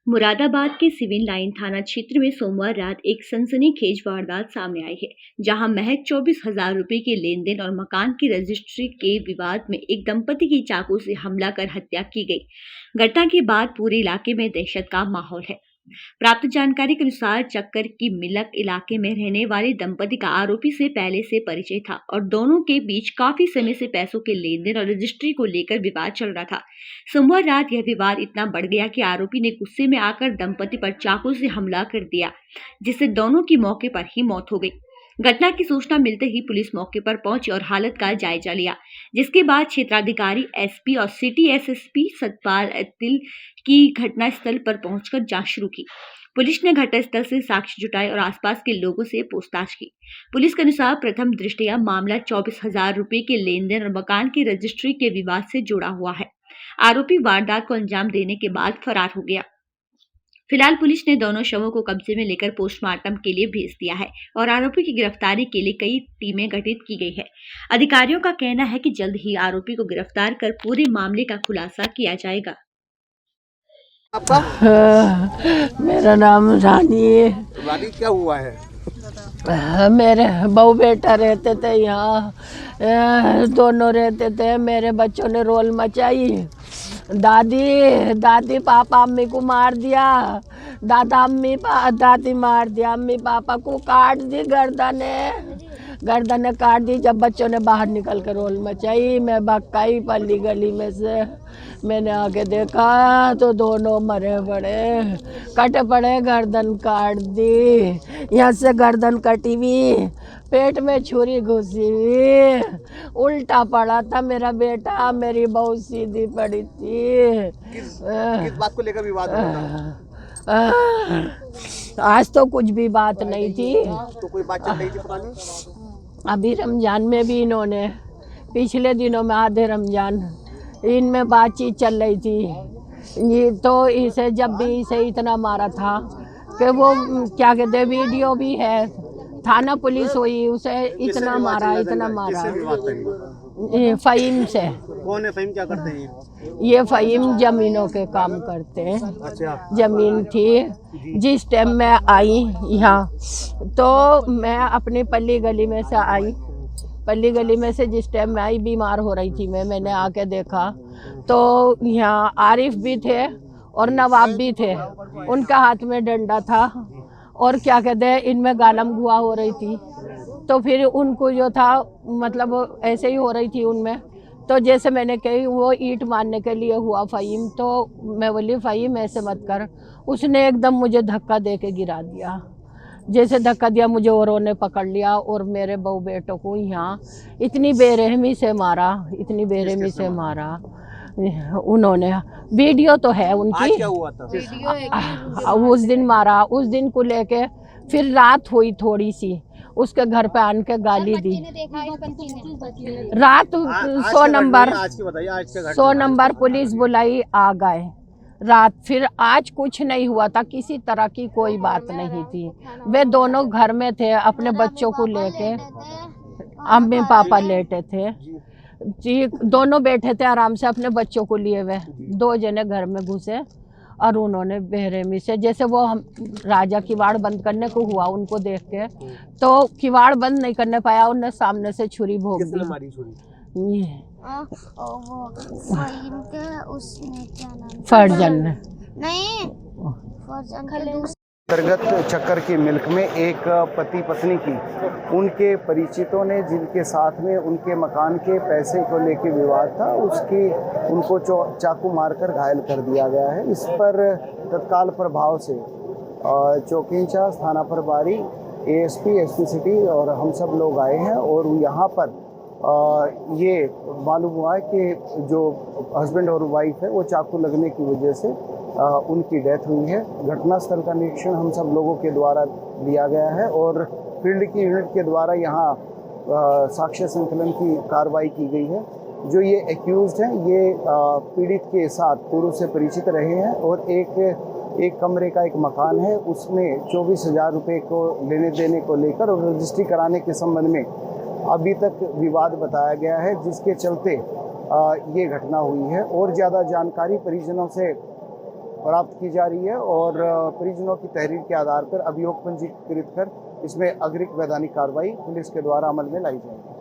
मुरादाबाद के civil line थाना क्षेत्र में सोमवार रात एक सनसनीखेज वारदात सामने आई है, जहां महज 24,000 रुपए के लेन देन और मकान की रजिस्ट्री के विवाद में एक दंपति की चाकू से हमला कर हत्या की गई। घटना के बाद पूरे इलाके में दहशत का माहौल है। प्राप्त जानकारी के अनुसार चक्कर की मिलक इलाके में रहने वाले दंपति का आरोपी से पहले से परिचय था और दोनों के बीच काफी समय से पैसों के लेन देन और रजिस्ट्री को लेकर विवाद चल रहा था। सोमवार रात यह विवाद इतना बढ़ गया कि आरोपी ने गुस्से में आकर दंपति पर चाकू से हमला कर दिया, जिससे दोनों की मौके पर ही मौत हो गई। घटना की सूचना मिलते ही पुलिस मौके पर पहुंची और हालत का जायजा लिया, जिसके बाद क्षेत्राधिकारी एसपी और सिटी एसएसपी सतपाल अतिल की घटनास्थल पर पहुंचकर जांच शुरू की। पुलिस ने घटनास्थल से साक्ष्य जुटाए और आसपास के लोगों से पूछताछ की। पुलिस के अनुसार प्रथम दृष्टया मामला 24,000 रुपए के लेन देन और मकान की रजिस्ट्री के विवाद से जुड़ा हुआ है। आरोपी वारदात को अंजाम देने के बाद फरार हो गया। फिलहाल पुलिस ने दोनों शवों को कब्जे में लेकर पोस्टमार्टम के लिए भेज दिया है और आरोपी की गिरफ्तारी के लिए कई टीमें गठित की गई है। अधिकारियों का कहना है कि जल्द ही आरोपी को गिरफ्तार कर पूरे मामले का खुलासा किया जाएगा। आपका? मेरा नाम रानी है। रानी, क्या हुआ है? मेरे बहू बेटा रहते थे यहाँ, दोनों रहते थे। मेरे बच्चों ने रोल मचाई। दादी पापा अम्मी को मार दिया, दादी मार दिया, अम्मी पापा को काट दी, गर्दन काट दी। जब बच्चों ने बाहर निकल कर रोल मचाई, मैं भक्काई पल्ली गली में से। मैंने आगे देखा तो दोनों मरे पड़े, कटे पड़े, गर्दन काट दी। यहाँ से गर्दन कटी हुई, पेट में छुरी घुसी हुई, उल्टा पड़ा था मेरा बेटा, मेरी बहू सीधी पड़ी थी। किस बात को लेकर विवाद हुआ था? आज तो कुछ भी बात नहीं थी। तो कोई बात चल रही थी, पता नहीं। अभी रमजान में भी इन्होंने, पिछले दिनों में आधे रमजान इनमें बातचीत चल रही थी। ये तो इसे जब भी इसे इतना मारा था कि वो क्या कहते हैं, वीडियो भी है, थाना पुलिस हुई, उसे इतना मारा। ये फ़हीम से। कौन है फ़हीम? क्या करते हैं ये फ़हीम जमीनों के काम करते हैं। अच्छा। जमीन थी। जिस टाइम मैं आई यहाँ, तो मैं अपनी पल्ली गली में से आई। पल्ली गली में से जिस टाइम मैं आई, बीमार हो रही थी मैंने आके देखा तो यहाँ आरिफ भी थे और नवाब भी थे। उनका हाथ में डंडा था और क्या कहते हैं, इनमें गालम गुआ हो रही थी। तो फिर उनको जो था, मतलब ऐसे ही हो रही थी उनमें। तो जैसे मैंने कही, वो ईंट मारने के लिए हुआ फ़हीम। तो मैं बोली फ़हीम ऐसे मत कर। उसने एकदम मुझे धक्का दे के गिरा दिया। जैसे धक्का दिया, मुझे औरों ने पकड़ लिया और मेरे बहू बेटों को यहाँ इतनी बेरहमी से मारा, इतनी बेरहमी से मारा उन्होंने। वीडियो तो है उनकी। आज क्या हुआ था? उस दिन मारा, उस दिन को लेके फिर रात हुई थोड़ी सी, उसके घर पे आन के गाली दी। रात 100 नंबर पुलिस बुलाई, आ गए रात। फिर आज कुछ नहीं हुआ था, किसी तरह की कोई बात नहीं थी। वे दोनों घर में थे, अपने बच्चों को लेके। अम्मी पापा लेटे थे जी, दोनों बैठे थे आराम से अपने बच्चों को लिए हुए। दो जने घर में घुसे और उन्होंने बेरहमी से, जैसे वो हम राजा किवाड़ बंद करने को हुआ, उनको देख के तो किवाड़ बंद नहीं करने पाया, उन्होंने सामने से छुरी भोग दी। फरजन अंतर्गत चक्कर की मिल्क में एक पति पत्नी की उनके परिचितों ने, जिनके साथ में उनके मकान के पैसे को लेकर विवाद था, उनको चाकू मारकर घायल कर दिया गया है। इस पर तत्काल प्रभाव से चौकी इंचार्ज, थाना प्रभारी, एएसपी, एसपी सिटी और हम सब लोग आए हैं और यहाँ पर ये मालूम हुआ है कि जो हस्बैंड और वाइफ है, वो चाकू लगने की वजह से उनकी डेथ हुई है। घटनास्थल का निरीक्षण हम सब लोगों के द्वारा लिया गया है और फील्ड की यूनिट के द्वारा यहाँ साक्ष्य संकलन की कार्रवाई की गई है। जो ये एक्यूज्ड हैं, ये पीड़ित के साथ पूर्व से परिचित रहे हैं और एक कमरे का एक मकान है, उसमें 24,000 रुपये को लेने देने को लेकर और रजिस्ट्री कराने के संबंध में अभी तक विवाद बताया गया है, जिसके चलते ये घटना हुई है। और ज़्यादा जानकारी परिजनों से प्राप्त की जा रही है और परिजनों की तहरीर के आधार पर अभियोग पंजीकृत कर इसमें अग्रिम वैधानिक कार्रवाई पुलिस के द्वारा अमल में लाई जाएगी।